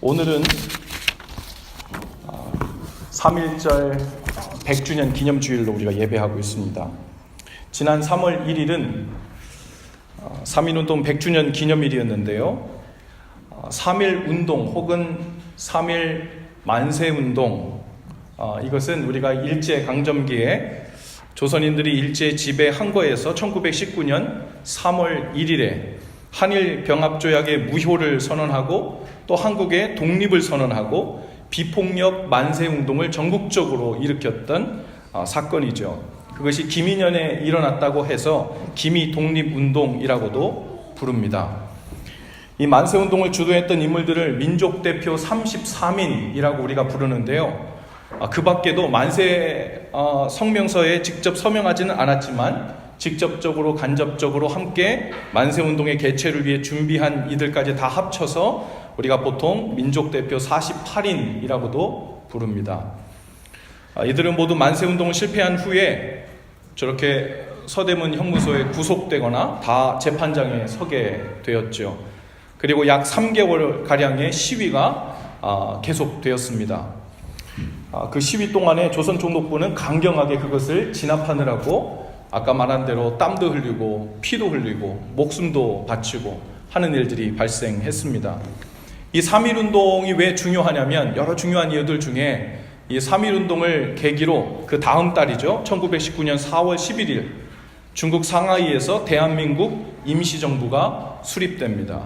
오늘은 3.1절 100주년 기념주일로 우리가 예배하고 있습니다. 지난 3월 1일은 3.1운동 100주년 기념일이었는데요. 3.1운동 혹은 3.1 만세운동, 이것은 우리가 일제강점기에 조선인들이 일제 지배한 거에서 1919년 3월 1일에 한일 병합조약의 무효를 선언하고 또 한국의 독립을 선언하고 비폭력 만세운동을 전국적으로 일으켰던 사건이죠. 그것이 기민년에 일어났다고 해서 기미독립운동이라고도 부릅니다. 이 만세운동을 주도했던 인물들을 민족대표 33인이라고 우리가 부르는데요. 그 밖에도 만세 성명서에 직접 서명하지는 않았지만 직접적으로 간접적으로 함께 만세운동의 개최를 위해 준비한 이들까지 다 합쳐서 우리가 보통 민족대표 48인이라고도 부릅니다. 이들은 모두 만세운동을 실패한 후에 저렇게 서대문 형무소에 구속되거나 다 재판장에 서게 되었죠. 그리고 약 3개월가량의 시위가 계속되었습니다. 그 시위 동안에 조선총독부는 강경하게 그것을 진압하느라고 아까 말한 대로 땀도 흘리고 피도 흘리고 목숨도 바치고 하는 일들이 발생했습니다. 이 3.1운동이 왜 중요하냐면 여러 중요한 이유들 중에 이 3.1운동을 계기로 그 다음 달이죠. 1919년 4월 11일 중국 상하이에서 대한민국 임시정부가 수립됩니다.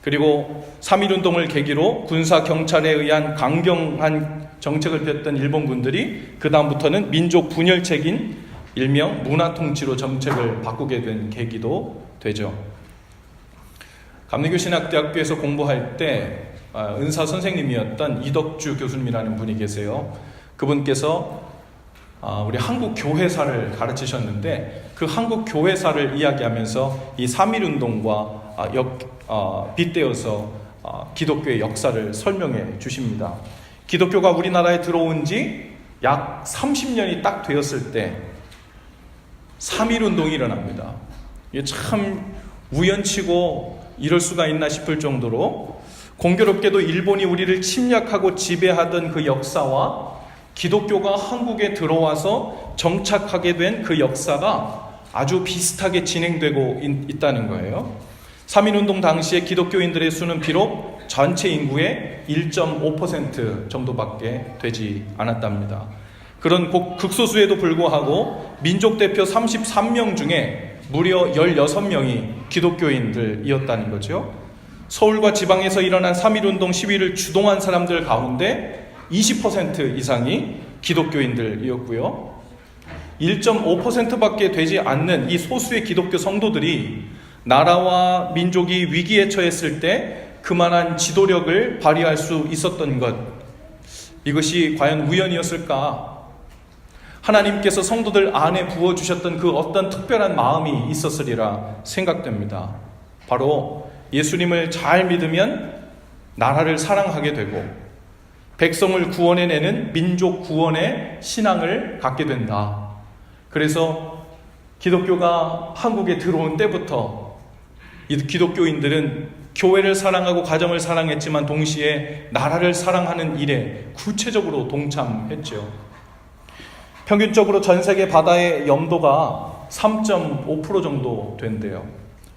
그리고 3.1운동을 계기로 군사 경찰에 의한 강경한 정책을 폈던 일본군들이 그 다음부터는 민족 분열책인 일명 문화통치로 정책을 바꾸게 된 계기도 되죠. 감리교신학대학교에서 공부할 때 은사 선생님이었던 이덕주 교수님이라는 분이 계세요. 그분께서 우리 한국 교회사를 가르치셨는데 그 한국 교회사를 이야기하면서 이 3.1운동과 빗대어서 기독교의 역사를 설명해 주십니다. 기독교가 우리나라에 들어온 지 약 30년이 딱 되었을 때 3.1운동이 일어납니다. 이게 참 우연치고 이럴 수가 있나 싶을 정도로 공교롭게도 일본이 우리를 침략하고 지배하던 그 역사와 기독교가 한국에 들어와서 정착하게 된 그 역사가 아주 비슷하게 진행되고 있다는 거예요. 3.1운동 당시에 기독교인들의 수는 비록 전체 인구의 1.5% 정도밖에 되지 않았답니다. 그런 극소수에도 불구하고 민족대표 33명 중에 무려 16명이 기독교인들이었다는 거죠. 서울과 지방에서 일어난 3.1운동 시위를 주동한 사람들 가운데 20% 이상이 기독교인들이었고요. 1.5%밖에 되지 않는 이 소수의 기독교 성도들이 나라와 민족이 위기에 처했을 때 그만한 지도력을 발휘할 수 있었던 것, 이것이 과연 우연이었을까? 하나님께서 성도들 안에 부어주셨던 그 어떤 특별한 마음이 있었으리라 생각됩니다. 바로 예수님을 잘 믿으면 나라를 사랑하게 되고 백성을 구원해내는 민족 구원의 신앙을 갖게 된다. 그래서 기독교가 한국에 들어온 때부터 이 기독교인들은 교회를 사랑하고 가정을 사랑했지만 동시에 나라를 사랑하는 일에 구체적으로 동참했죠. 평균적으로 전 세계 바다의 염도가 3.5% 정도 된대요.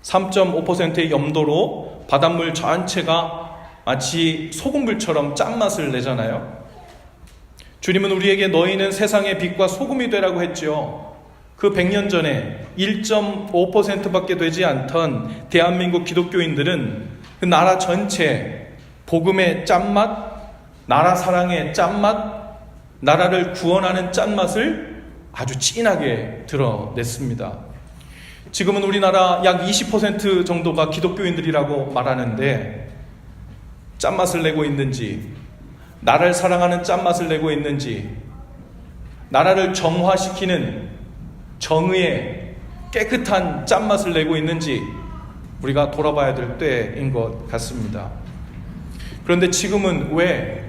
3.5%의 염도로 바닷물 전체가 마치 소금물처럼 짠맛을 내잖아요. 주님은 우리에게 너희는 세상의 빛과 소금이 되라고 했죠. 그 100년 전에 1.5%밖에 되지 않던 대한민국 기독교인들은 그 나라 전체 복음의 짠맛, 나라 사랑의 짠맛, 나라를 구원하는 짠맛을 아주 진하게 드러냈습니다. 지금은 우리나라 약 20% 정도가 기독교인들이라고 말하는데 짠맛을 내고 있는지, 나라를 사랑하는 짠맛을 내고 있는지, 나라를 정화시키는 정의의 깨끗한 짠맛을 내고 있는지 우리가 돌아봐야 될 때인 것 같습니다. 그런데 지금은 왜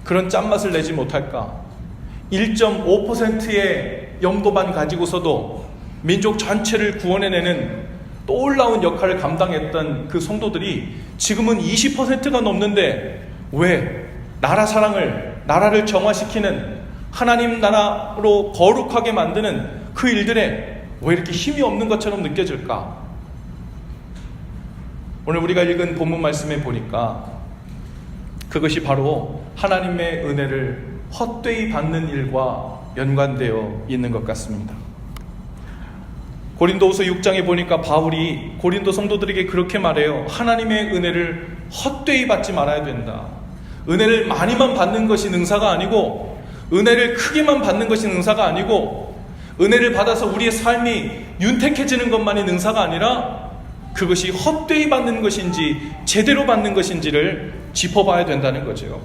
그런 짠맛을 내지 못할까? 1.5%의 염도만 가지고서도 민족 전체를 구원해내는 떠올라온 역할을 감당했던 그 성도들이 지금은 20%가 넘는데 왜 나라 사랑을, 나라를 정화시키는, 하나님 나라로 거룩하게 만드는 그 일들에 왜 이렇게 힘이 없는 것처럼 느껴질까? 오늘 우리가 읽은 본문 말씀에 보니까 그것이 바로 하나님의 은혜를 헛되이 받는 일과 연관되어 있는 것 같습니다. 고린도후서 6장에 보니까 바울이 고린도 성도들에게 그렇게 말해요. 하나님의 은혜를 헛되이 받지 말아야 된다. 은혜를 많이만 받는 것이 능사가 아니고, 은혜를 크게만 받는 것이 능사가 아니고, 은혜를 받아서 우리의 삶이 윤택해지는 것만이 능사가 아니라 그것이 헛되이 받는 것인지 제대로 받는 것인지를 짚어봐야 된다는 거죠.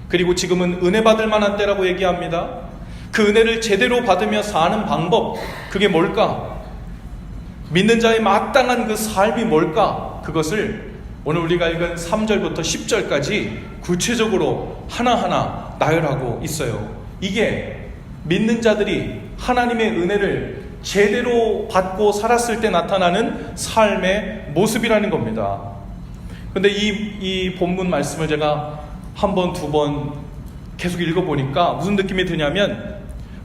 그리고 지금은 은혜 받을 만한 때라고 얘기합니다. 그 은혜를 제대로 받으며 사는 방법, 그게 뭘까? 믿는 자의 마땅한 그 삶이 뭘까? 그것을 오늘 우리가 읽은 3절부터 10절까지 구체적으로 하나하나 나열하고 있어요. 이게 믿는 자들이 하나님의 은혜를 제대로 받고 살았을 때 나타나는 삶의 모습이라는 겁니다. 그런데 이 본문 말씀을 제가 한 번, 두 번 계속 읽어보니까 무슨 느낌이 드냐면,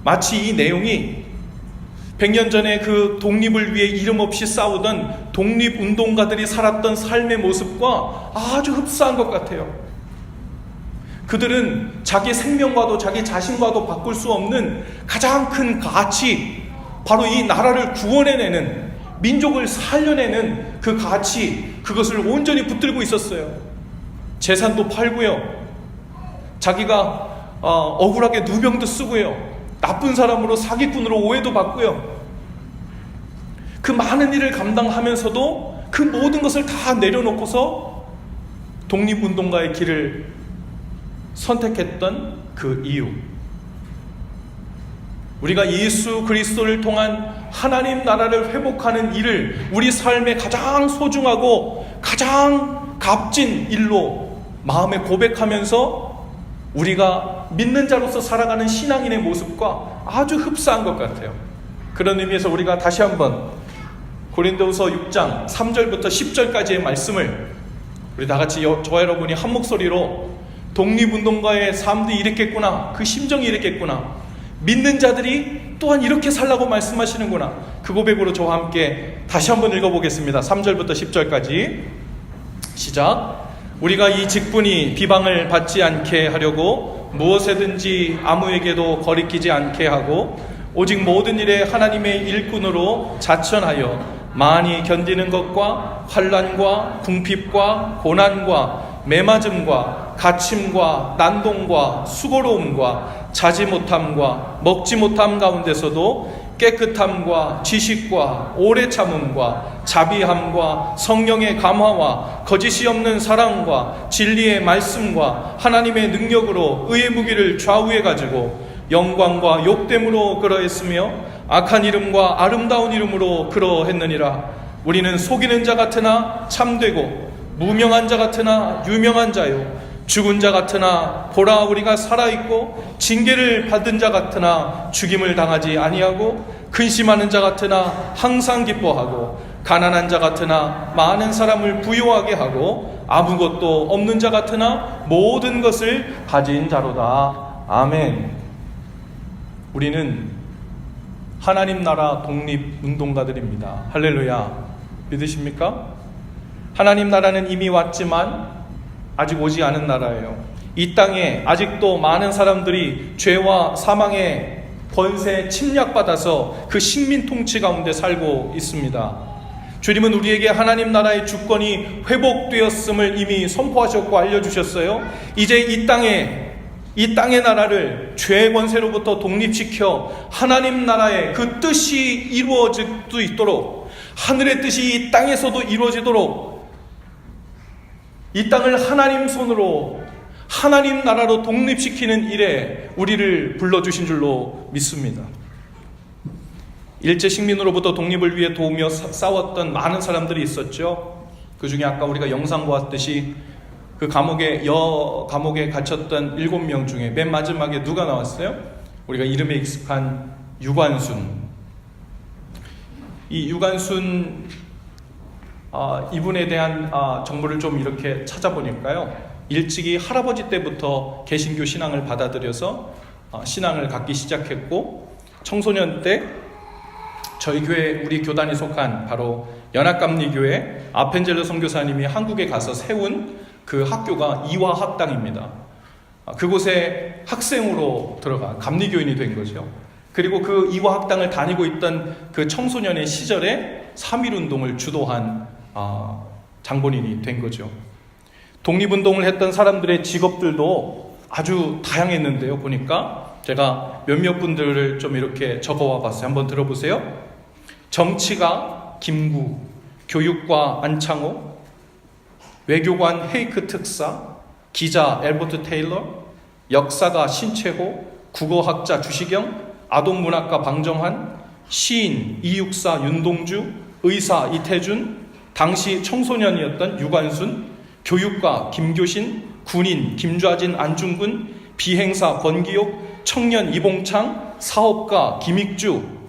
마치 이 내용이 100년 전에 그 독립을 위해 이름 없이 싸우던 독립운동가들이 살았던 삶의 모습과 아주 흡사한 것 같아요. 그들은 자기 생명과도 자기 자신과도 바꿀 수 없는 가장 큰 가치, 바로 이 나라를 구원해내는, 민족을 살려내는 그 가치, 그것을 온전히 붙들고 있었어요. 재산도 팔고요, 자기가 억울하게 누명도 쓰고요, 나쁜 사람으로 사기꾼으로 오해도 받고요, 그 많은 일을 감당하면서도 그 모든 것을 다 내려놓고서 독립운동가의 길을 선택했던 그 이유, 우리가 예수 그리스도를 통한 하나님 나라를 회복하는 일을 우리 삶의 가장 소중하고 가장 값진 일로 마음에 고백하면서 우리가 믿는 자로서 살아가는 신앙인의 모습과 아주 흡사한 것 같아요. 그런 의미에서 우리가 다시 한번 고린도후서 6장 3절부터 10절까지의 말씀을 우리 다같이 저와 여러분이 한 목소리로 독립운동가의 삶도 이랬겠구나, 그 심정이 이랬겠구나, 믿는 자들이 또한 이렇게 살라고 말씀하시는구나, 그 고백으로 저와 함께 다시 한번 읽어보겠습니다. 3절부터 10절까지 시작. 우리가 이 직분이 비방을 받지 않게 하려고 무엇에든지 아무에게도 거리끼지 않게 하고 오직 모든 일에 하나님의 일꾼으로 자천하여 많이 견디는 것과 환난과 궁핍과 고난과 매맞음과 갇힘과 난동과 수고로움과 자지 못함과 먹지 못함 가운데서도 깨끗함과 지식과 오래 참음과 자비함과 성령의 감화와 거짓이 없는 사랑과 진리의 말씀과 하나님의 능력으로 의의 무기를 좌우해 가지고 영광과 욕됨으로 그러했으며 악한 이름과 아름다운 이름으로 그러했느니라. 우리는 속이는 자 같으나 참되고 무명한 자 같으나 유명한 자요 죽은 자 같으나 보라 우리가 살아있고 징계를 받은 자 같으나 죽임을 당하지 아니하고 근심하는 자 같으나 항상 기뻐하고 가난한 자 같으나 많은 사람을 부유하게 하고 아무것도 없는 자 같으나 모든 것을 가진 자로다. 아멘. 우리는 하나님 나라 독립운동가들입니다. 할렐루야. 믿으십니까? 하나님 나라는 이미 왔지만 아직 오지 않은 나라예요. 이 땅에 아직도 많은 사람들이 죄와 사망의 권세에 침략받아서 그 식민 통치 가운데 살고 있습니다. 주님은 우리에게 하나님 나라의 주권이 회복되었음을 이미 선포하셨고 알려주셨어요. 이제 이 땅의 나라를 죄의 권세로부터 독립시켜 하나님 나라의 그 뜻이 이루어질 수 있도록, 하늘의 뜻이 이 땅에서도 이루어지도록 이 땅을 하나님 손으로 하나님 나라로 독립시키는 일에 우리를 불러주신 줄로 믿습니다. 일제 식민으로부터 독립을 위해 도우며 싸웠던 많은 사람들이 있었죠. 그 중에 아까 우리가 영상 보았듯이 그 감옥에 갇혔던 7명 중에 맨 마지막에 누가 나왔어요? 우리가 이름에 익숙한 유관순. 이 유관순 이분에 대한 정보를 좀 이렇게 찾아보니까요, 일찍이 할아버지 때부터 개신교 신앙을 받아들여서 신앙을 갖기 시작했고, 청소년 때 저희 교회, 우리 교단이 속한 바로 연합감리교회 아펜젤러 선교사님이 한국에 가서 세운 그 학교가 이화학당입니다. 그곳에 학생으로 들어가 감리교인이 된 거죠. 그리고 그 이화학당을 다니고 있던 그 청소년의 시절에 3.1운동을 주도한 장본인이 된 거죠. 독립운동을 했던 사람들의 직업들도 아주 다양했는데요. 보니까 제가 몇몇 분들을 좀 이렇게 적어와 봤어요. 한번 들어보세요. 정치가 김구, 교육과 안창호, 외교관 헤이크 특사, 기자 엘버트 테일러, 역사가 신채호, 국어학자 주시경, 아동문학가 방정환, 시인 이육사 윤동주, 의사 이태준, 당시 청소년이었던 유관순, 교육가 김교신, 군인 김좌진 안중근, 비행사 권기옥, 청년 이봉창, 사업가 김익주,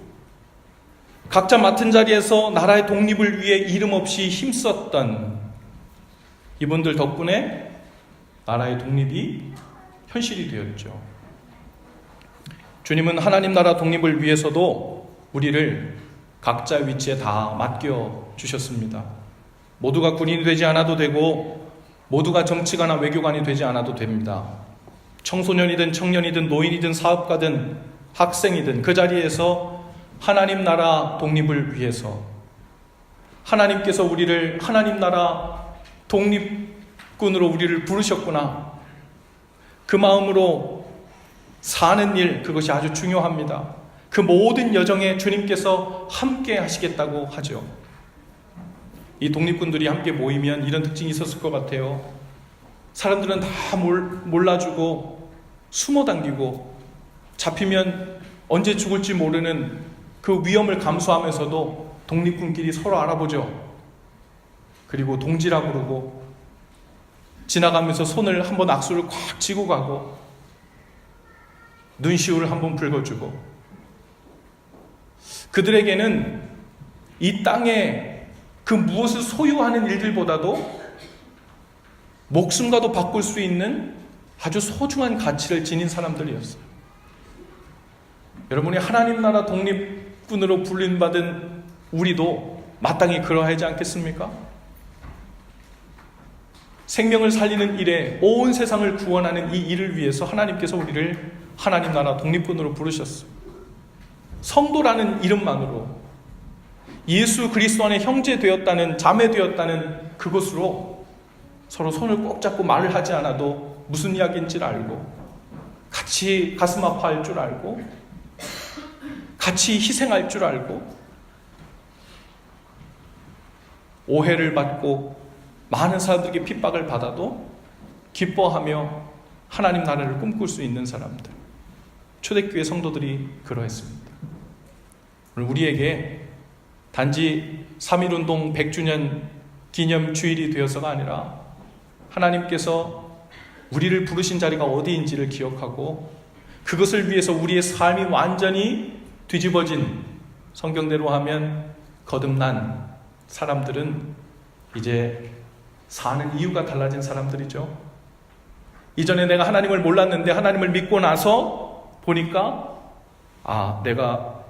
각자 맡은 자리에서 나라의 독립을 위해 이름 없이 힘썼던 이분들 덕분에 나라의 독립이 현실이 되었죠. 주님은 하나님 나라 독립을 위해서도 우리를 각자 위치에 다 맡겨 주셨습니다. 모두가 군인이 되지 않아도 되고 모두가 정치가나 외교관이 되지 않아도 됩니다. 청소년이든 청년이든 노인이든 사업가든 학생이든 그 자리에서 하나님 나라 독립을 위해서 하나님께서 우리를 하나님 나라 독립군으로 우리를 부르셨구나, 그 마음으로 사는 일, 그것이 아주 중요합니다. 그 모든 여정에 주님께서 함께 하시겠다고 하죠. 이 독립군들이 함께 모이면 이런 특징이 있었을 것 같아요. 사람들은 다 몰라주고 숨어당기고 잡히면 언제 죽을지 모르는 그 위험을 감수하면서도 독립군끼리 서로 알아보죠. 그리고 동지라 부르고 지나가면서 손을 한번 악수를 꽉 쥐고 가고 눈시울을 한번 붉어주고, 그들에게는 이 땅에 그 무엇을 소유하는 일들보다도 목숨과도 바꿀 수 있는 아주 소중한 가치를 지닌 사람들이었어요. 여러분이 하나님 나라 독립군으로 불림받은 우리도 마땅히 그러하지 않겠습니까? 생명을 살리는 일에 온 세상을 구원하는 이 일을 위해서 하나님께서 우리를 하나님 나라 독립군으로 부르셨어요. 성도라는 이름만으로 예수 그리스도 안에 형제 되었다는, 자매 되었다는 그것으로 서로 손을 꼭 잡고 말을 하지 않아도 무슨 이야기인지를 알고 같이 가슴 아파할 줄 알고 같이 희생할 줄 알고 오해를 받고 많은 사람들에게 핍박을 받아도 기뻐하며 하나님 나라를 꿈꿀 수 있는 사람들, 초대교회 성도들이 그러했습니다. 오늘 우리에게 단지 3.1운동 100주년 기념 주일이 되어서가 아니라 하나님께서 우리를 부르신 자리가 어디인지를 기억하고 그것을 위해서 우리의 삶이 완전히 뒤집어진, 성경대로 하면 거듭난 사람들은 이제 사는 이유가 달라진 사람들이죠. 이전에 내가 하나님을 몰랐는데 하나님을 믿고 나서 보니까 내가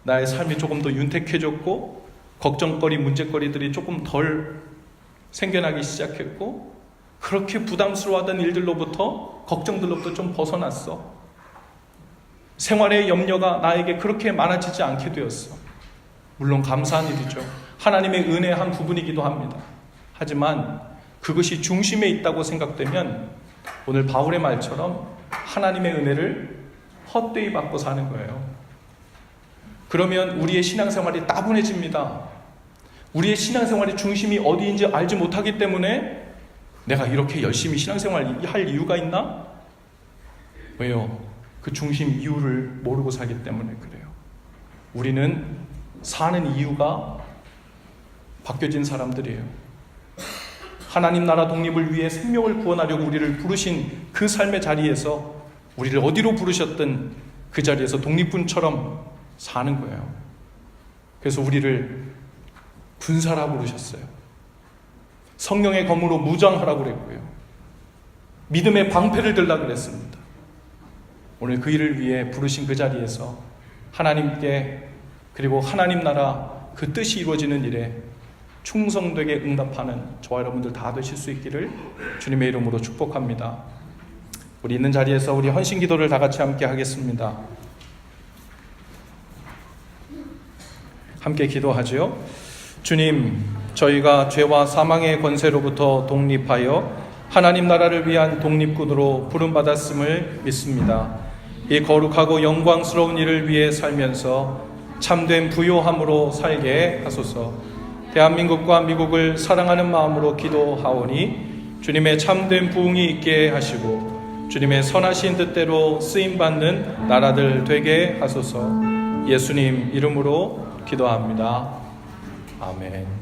나의 삶이 조금 더 윤택해졌고 걱정거리, 문제거리들이 조금 덜 생겨나기 시작했고 그렇게 부담스러워하던 일들로부터, 걱정들로부터 좀 벗어났어. 생활의 염려가 나에게 그렇게 많아지지 않게 되었어. 물론 감사한 일이죠. 하나님의 은혜의 한 부분이기도 합니다. 하지만 그것이 중심에 있다고 생각되면 오늘 바울의 말처럼 하나님의 은혜를 헛되이 받고 사는 거예요. 그러면 우리의 신앙생활이 따분해집니다. 우리의 신앙생활의 중심이 어디인지 알지 못하기 때문에 내가 이렇게 열심히 신앙생활을 할 이유가 있나? 왜요? 그 중심 이유를 모르고 살기 때문에 그래요. 우리는 사는 이유가 바뀌어진 사람들이에요. 하나님 나라 독립을 위해 생명을 구원하려고 우리를 부르신 그 삶의 자리에서, 우리를 어디로 부르셨든 그 자리에서 독립군처럼 사는 거예요. 그래서 우리를 군사라 부르셨어요. 성령의 검으로 무장하라고 그랬고요. 믿음의 방패를 들라 그랬습니다. 오늘 그 일을 위해 부르신 그 자리에서 하나님께 그리고 하나님 나라 그 뜻이 이루어지는 일에 충성되게 응답하는 저와 여러분들 다 되실 수 있기를 주님의 이름으로 축복합니다. 우리 있는 자리에서 우리 헌신 기도를 다 같이 함께 하겠습니다. 함께 기도하지요. 주님, 저희가 죄와 사망의 권세로부터 독립하여 하나님 나라를 위한 독립군으로 부름받았음을 믿습니다. 이 거룩하고 영광스러운 일을 위해 살면서 참된 부요함으로 살게 하소서. 대한민국과 미국을 사랑하는 마음으로 기도하오니 주님의 참된 부흥이 있게 하시고 주님의 선하신 뜻대로 쓰임받는 나라들 되게 하소서. 예수님 이름으로 기도합니다. 아멘.